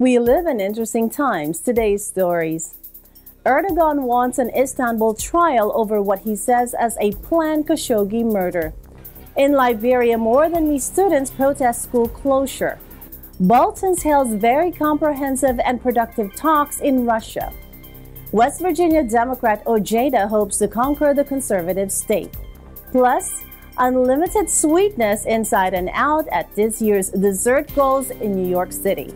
We live in interesting times. Today's stories. Erdogan wants an Istanbul trial over what he says as a planned Khashoggi murder. In Liberia, more than me students protest school closure. Bolton hails very comprehensive and productive talks in Russia. West Virginia Democrat Ojeda hopes to conquer the conservative state. Plus, unlimited sweetness inside and out at this year's dessert goals in New York City.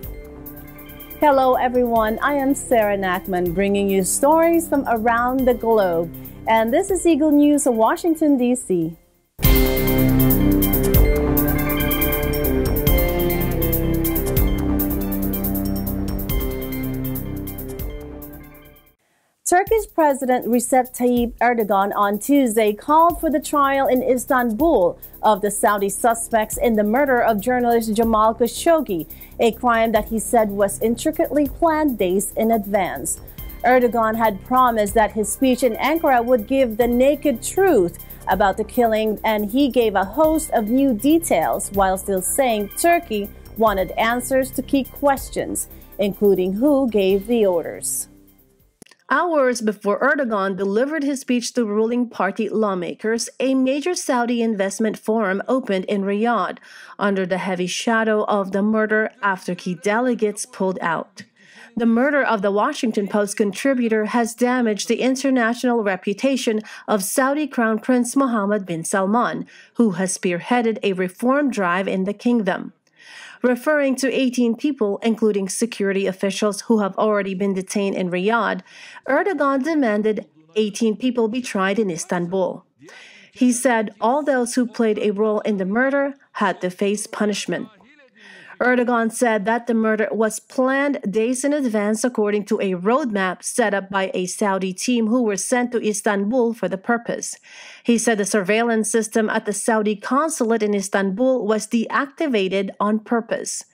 Hello everyone, I am Sarah Nachman bringing you stories from around the globe. And this is Eagle News of Washington, D.C. Turkish President Recep Tayyip Erdogan on Tuesday called for the trial in Istanbul of the Saudi suspects in the murder of journalist Jamal Khashoggi, a crime that he said was intricately planned days in advance. Erdogan had promised that his speech in Ankara would give the naked truth about the killing, and he gave a host of new details while still saying Turkey wanted answers to key questions, including who gave the orders. Hours before Erdogan delivered his speech to ruling party lawmakers, a major Saudi investment forum opened in Riyadh under the heavy shadow of the murder after key delegates pulled out. The murder of the Washington Post contributor has damaged the international reputation of Saudi Crown Prince Mohammed bin Salman, who has spearheaded a reform drive in the kingdom. Referring to 18 people, including security officials who have already been detained in Riyadh, Erdogan demanded 18 people be tried in Istanbul. He said all those who played a role in the murder had to face punishment. Erdogan said that the murder was planned days in advance according to a roadmap set up by a Saudi team who were sent to Istanbul for the purpose. He said the surveillance system at the Saudi consulate in Istanbul was deactivated on purpose.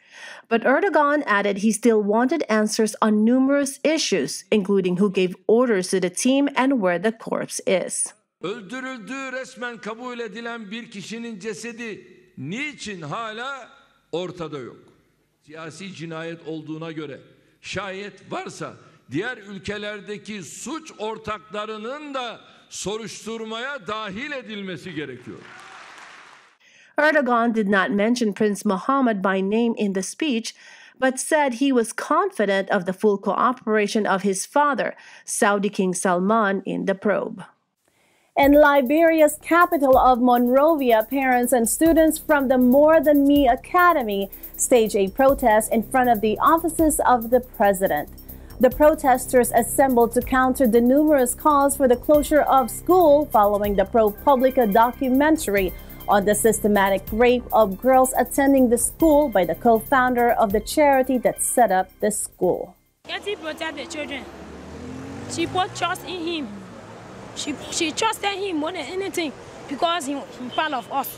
But Erdogan added he still wanted answers on numerous issues, including who gave orders to the team and where the corpse is. Öldürüldüğü resmen kabul edilen bir kişinin cesedi niçin hala ortada yok? Siyasi cinayet olduğuna göre şayet varsa diğer ülkelerdeki suç ortaklarının da soruşturmaya dahil edilmesi gerekiyor. Erdogan did not mention Prince Mohammed by name in the speech, but said he was confident of the full cooperation of his father, Saudi King Salman, in the probe. In Liberia's capital of Monrovia, parents and students from the More Than Me Academy staged a protest in front of the offices of the president. The protesters assembled to counter the numerous calls for the closure of school following the ProPublica documentary on the systematic rape of girls attending the school by the co-founder of the charity that set up the school. He protect the children. She put trust in him. She trusted him more than anything because he's part of us.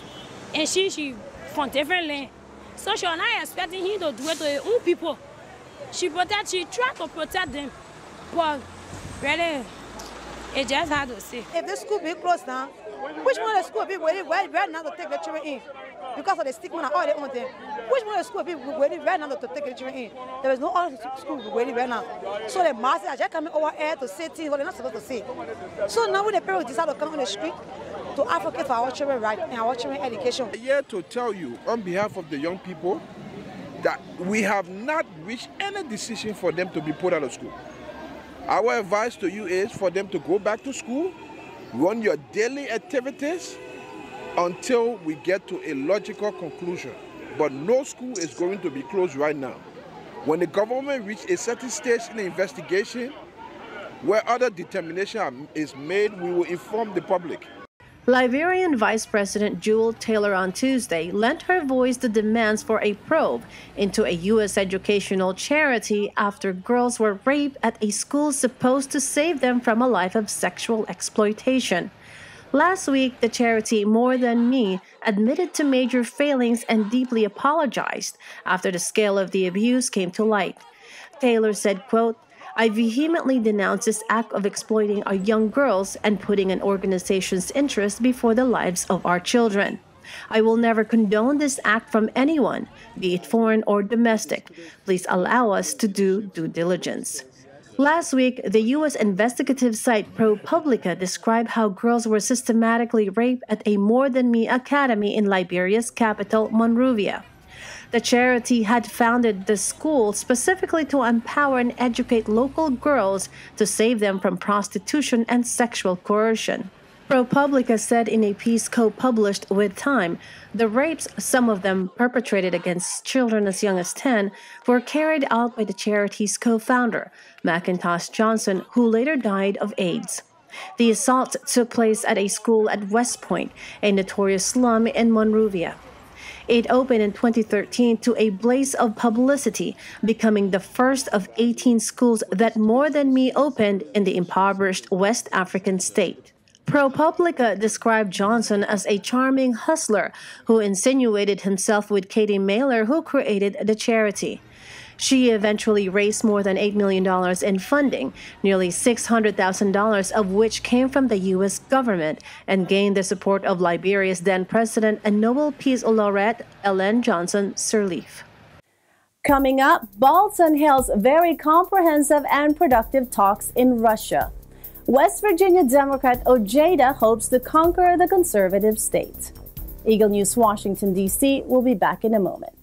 And she from different land. So she was not expecting him to do it to her own people. She tried to protect them. But really, it just had to say. If this school be closed down, which one of the school be ready right now to take the children in? Because of the stigma and all their own thing. Which one of the school be ready right now to take the children in? There is no other school ready right now. So the masses are just coming over here to say things what they're not supposed to say. So now when the parents decide to come on the street to advocate for our children right and our children education. I'm here to tell you on behalf of the young people that we have not reached any decision for them to be put out of school. Our advice to you is for them to go back to school, run your daily activities until we get to a logical conclusion. But no school is going to be closed right now. When the government reaches a certain stage in the investigation where other determination is made, we will inform the public. Liberian Vice President Jewel Taylor on Tuesday lent her voice to demands for a probe into a U.S. educational charity after girls were raped at a school supposed to save them from a life of sexual exploitation. Last week, the charity More Than Me admitted to major failings and deeply apologized after the scale of the abuse came to light. Taylor said, quote, "I vehemently denounce this act of exploiting our young girls and putting an organization's interests before the lives of our children. I will never condone this act from anyone, be it foreign or domestic. Please allow us to do due diligence. Last week, the U.S. investigative site ProPublica described how girls were systematically raped at a More Than Me academy in Liberia's capital, Monrovia. The charity had founded the school specifically to empower and educate local girls to save them from prostitution and sexual coercion. ProPublica said in a piece co-published with Time, the rapes, some of them perpetrated against children as young as 10, were carried out by the charity's co-founder, Macintosh Johnson, who later died of AIDS. The assault took place at a school at West Point, a notorious slum in Monrovia. It opened in 2013 to a blaze of publicity, becoming the first of 18 schools that More Than Me opened in the impoverished West African state. ProPublica described Johnson as a charming hustler who insinuated himself with Katie Mailer, who created the charity. She eventually raised more than $8 million in funding, nearly $600,000 of which came from the U.S. government, and gained the support of Liberia's then president and Nobel Peace Laureate Ellen Johnson Sirleaf. Coming up, Bolton held very comprehensive and productive talks in Russia. West Virginia Democrat Ojeda hopes to conquer the conservative state. Eagle News, Washington, D.C. will be back in a moment.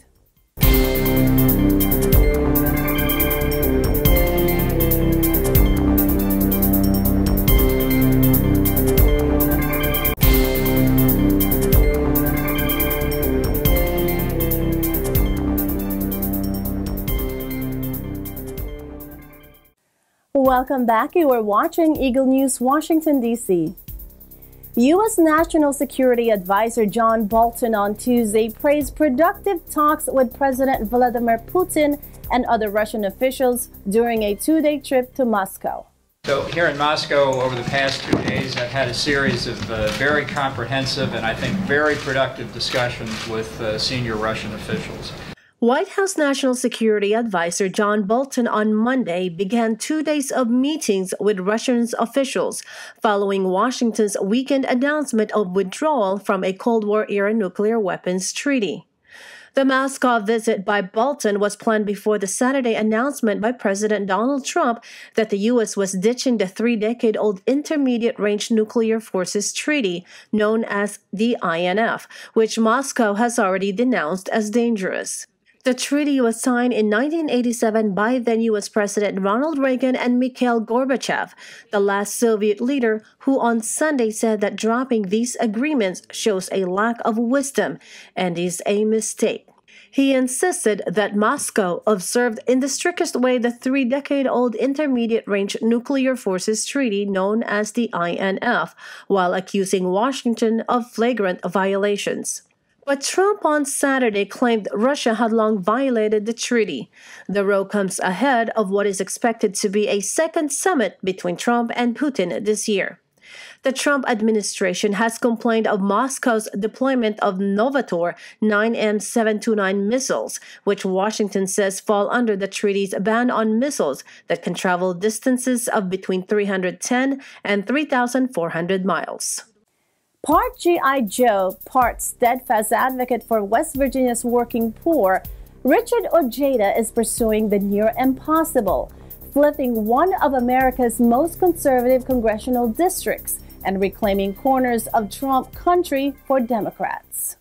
Welcome back. You are watching Eagle News, Washington, D.C. U.S. National Security Advisor John Bolton on Tuesday praised productive talks with President Vladimir Putin and other Russian officials during a two-day trip to Moscow. So here in Moscow over the past 2 days, I've had a series of very comprehensive and I think very productive discussions with senior Russian officials. White House National Security Advisor John Bolton on Monday began 2 days of meetings with Russian officials following Washington's weekend announcement of withdrawal from a Cold War-era nuclear weapons treaty. The Moscow visit by Bolton was planned before the Saturday announcement by President Donald Trump that the U.S. was ditching the 3-decade-old Intermediate-Range Nuclear Forces Treaty, known as the INF, which Moscow has already denounced as dangerous. The treaty was signed in 1987 by then U.S. President Ronald Reagan and Mikhail Gorbachev, the last Soviet leader, who on Sunday said that dropping these agreements shows a lack of wisdom and is a mistake. He insisted that Moscow observed in the strictest way the 3-decade-old Intermediate-Range Nuclear Forces Treaty known as the INF, while accusing Washington of flagrant violations. But Trump on Saturday claimed Russia had long violated the treaty. The row comes ahead of what is expected to be a second summit between Trump and Putin this year. The Trump administration has complained of Moscow's deployment of Novator 9M729 missiles, which Washington says fall under the treaty's ban on missiles that can travel distances of between 310 and 3,400 miles. Part G.I. Joe, part steadfast advocate for West Virginia's working poor, Richard Ojeda is pursuing the near impossible, flipping one of America's most conservative congressional districts and reclaiming corners of Trump country for Democrats.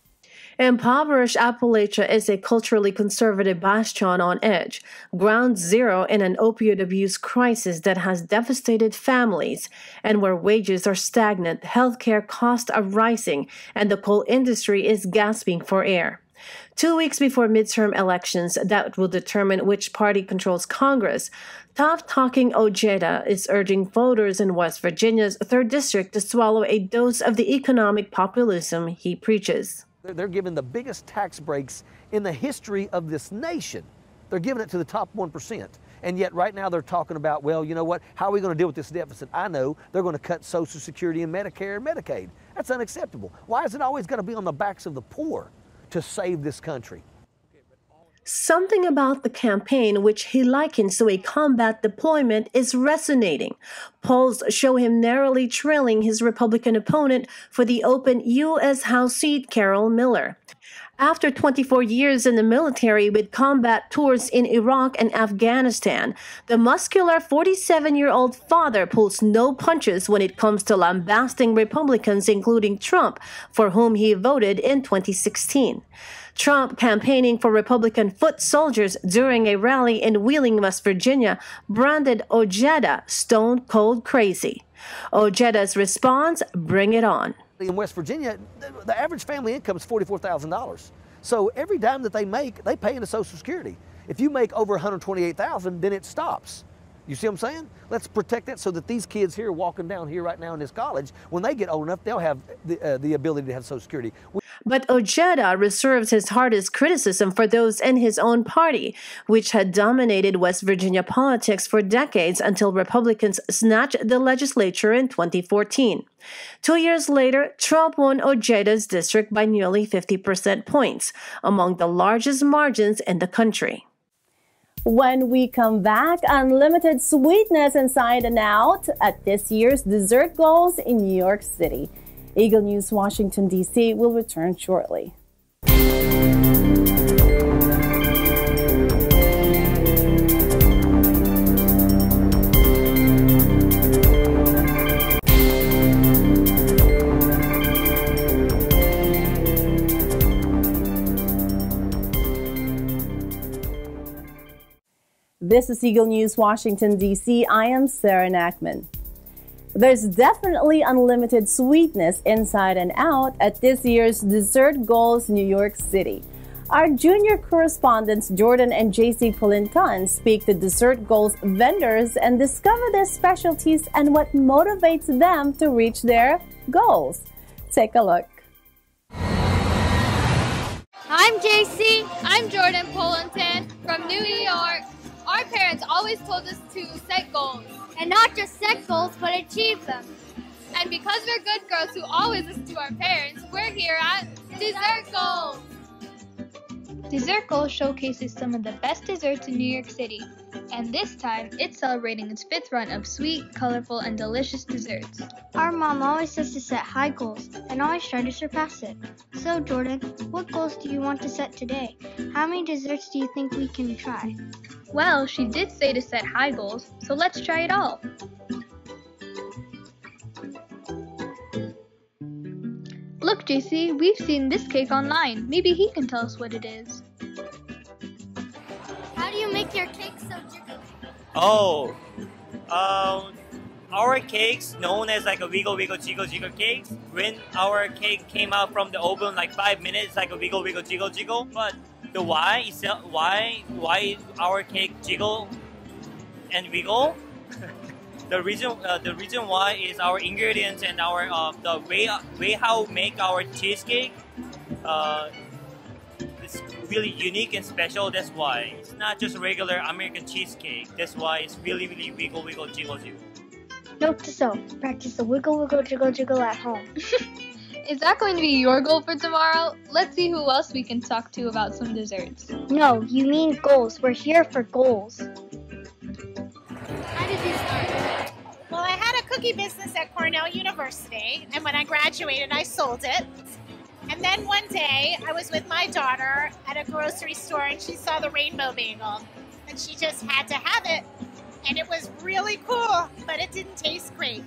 Impoverished Appalachia is a culturally conservative bastion on edge, ground zero in an opioid abuse crisis that has devastated families, and where wages are stagnant, healthcare costs are rising, and the coal industry is gasping for air. 2 weeks before midterm elections that will determine which party controls Congress, tough-talking Ojeda is urging voters in West Virginia's 3rd District to swallow a dose of the economic populism he preaches. They're giving the biggest tax breaks in the history of this nation. They're giving it to the top 1%. And yet right now they're talking about, well, you know what, how are we going to deal with this deficit? I know they're going to cut Social Security and Medicare and Medicaid. That's unacceptable. Why is it always going to be on the backs of the poor to save this country? Something about the campaign, which he likens to a combat deployment, is resonating. Polls show him narrowly trailing his Republican opponent for the open U.S. House seat, Carol Miller. After 24 years in the military with combat tours in Iraq and Afghanistan, the muscular 47-year-old father pulls no punches when it comes to lambasting Republicans, including Trump, for whom he voted in 2016. Trump, campaigning for Republican foot soldiers during a rally in Wheeling, West Virginia, branded Ojeda stone cold crazy. Ojeda's response, bring it on. In West Virginia, the average family income is $44,000. So every dime that they make, they pay into Social Security. If you make over $128,000, then it stops. You see what I'm saying? Let's protect that so that these kids here walking down here right now in this college, when they get old enough, they'll have the ability to have Social Security. But Ojeda reserves his hardest criticism for those in his own party, which had dominated West Virginia politics for decades until Republicans snatched the legislature in 2014. 2 years later, Trump won Ojeda's district by nearly 50% points, among the largest margins in the country. When we come back, unlimited sweetness inside and out at this year's dessert goals in New York City. Eagle News Washington, D.C. will return shortly. This is Eagle News Washington, D.C. I am Sarah Nackman. There's definitely unlimited sweetness inside and out at this year's Dessert Goals New York City. Our junior correspondents Jordan and JC Colinton speak to Dessert Goals vendors and discover their specialties and what motivates them to reach their goals. Take a look. I'm JC. I'm Jordan Colinton from New York. Our parents always told us to set goals. And not just set goals, but achieve them. And because we're good girls who always listen to our parents, we're here at Dessert Goals. Dessert Goals showcases some of the best desserts in New York City. And this time, it's celebrating its 5th run of sweet, colorful, and delicious desserts. Our mom always says to set high goals and always try to surpass it. So, Jordan, what goals do you want to set today? How many desserts do you think we can try? Well, she did say to set high goals, so let's try it all. Look, JC, we've seen this cake online. Maybe he can tell us what it is. How do you make your cake so jiggly? Oh, our cakes known as like a wiggle wiggle jiggle jiggle cakes. When our cake came out from the oven like 5 minutes, like a wiggle wiggle jiggle jiggle. But the why is why our cake jiggle and wiggle. The reason why is our ingredients and our the way how we make our cheesecake. It's really unique and special. That's why it's not just regular American cheesecake. That's why it's really wiggle wiggle jiggle jiggle. Note to self: practice the wiggle wiggle jiggle jiggle at home. Is that going to be your goal for tomorrow? Let's see who else we can talk to about some desserts. No, you mean goals. We're here for goals. How did you start? Well, I had a cookie business at Cornell University, and when I graduated, I sold it. And then one day, I was with my daughter at a grocery store, and she saw the rainbow bagel, and she just had to have it. And it was really cool, but it didn't taste great.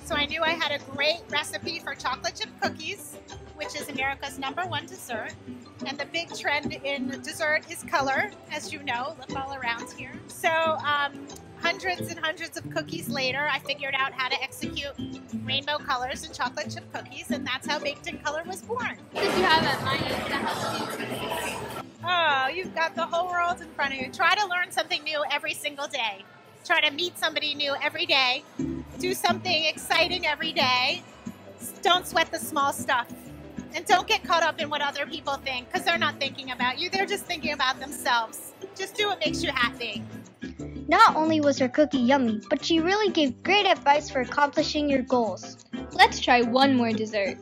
So I knew I had a great recipe for chocolate chip cookies, which is America's #1 dessert. And the big trend in dessert is color, as you know, look all around here. So hundreds and hundreds of cookies later, I figured out how to execute rainbow colors in chocolate chip cookies, and that's how Baked in Color was born. What did you have at my age that helped you? Oh, you've got the whole world in front of you. Try to learn something new every single day. Try to meet somebody new every day. Do something exciting every day. Don't sweat the small stuff. And don't get caught up in what other people think, because they're not thinking about you. They're just thinking about themselves. Just do what makes you happy. Not only was her cookie yummy, but she really gave great advice for accomplishing your goals. Let's try one more dessert.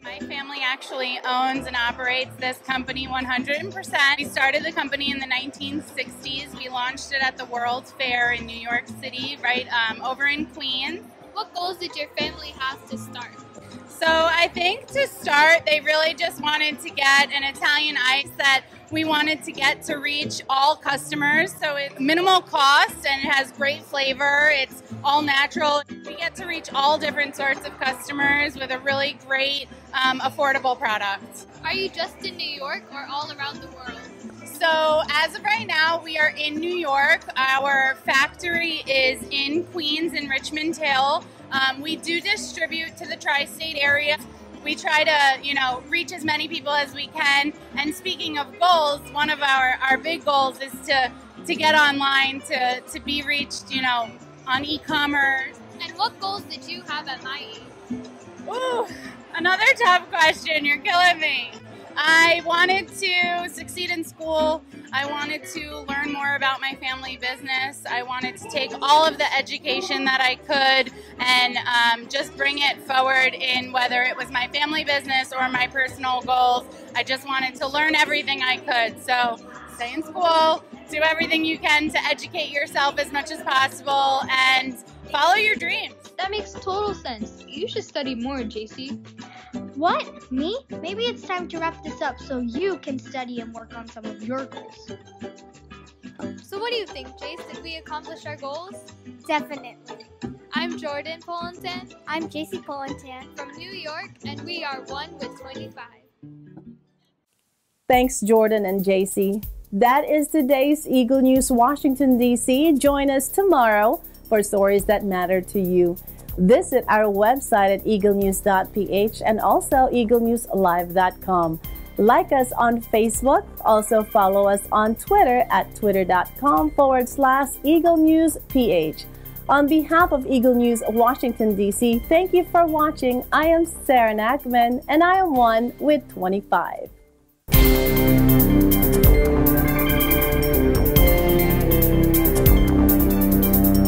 My family actually owns and operates this company 100%. We started the company in the 1960s. We launched it at the World's Fair in New York City, right over in Queens. What goals did your family have to start? So I think to start, they really just wanted to get an Italian ice that we wanted to get to reach all customers. So it's minimal cost and it has great flavor. It's all natural. We get to reach all different sorts of customers with a really great, affordable product. Are you just in New York or all around the world? So as of right now, we are in New York. Our factory is in Queens in Richmond Hill. We do distribute to the tri-state area. We try to, reach as many people as we can. And speaking of goals, one of our big goals is to get online, to be reached, on e-commerce. And what goals did you have at my age? Ooh, another tough question. You're killing me. I wanted to succeed in school. I wanted to learn more about my family business. I wanted to take all of the education that I could and just bring it forward in whether it was my family business or my personal goals. I just wanted to learn everything I could. So stay in school, do everything you can to educate yourself as much as possible, and follow your dreams. That makes total sense. You should study more, JC. What? Me? Maybe it's time to wrap this up so you can study and work on some of your goals. So what do you think, Jace? Did we accomplish our goals? Definitely. I'm Jordan Polentan. I'm JC Polentan. From New York, and we are 1 with 25. Thanks, Jordan and JC. That is today's Eagle News Washington, D.C. Join us tomorrow for stories that matter to you. Visit our website at Eaglenews.PH and also EagleNewsLive.com. Like us on Facebook. Also follow us on Twitter at Twitter.com/EagleNewsPH. On behalf of Eagle News Washington, D.C., thank you for watching. I am Sarah Nachman, and I am 1 with 25.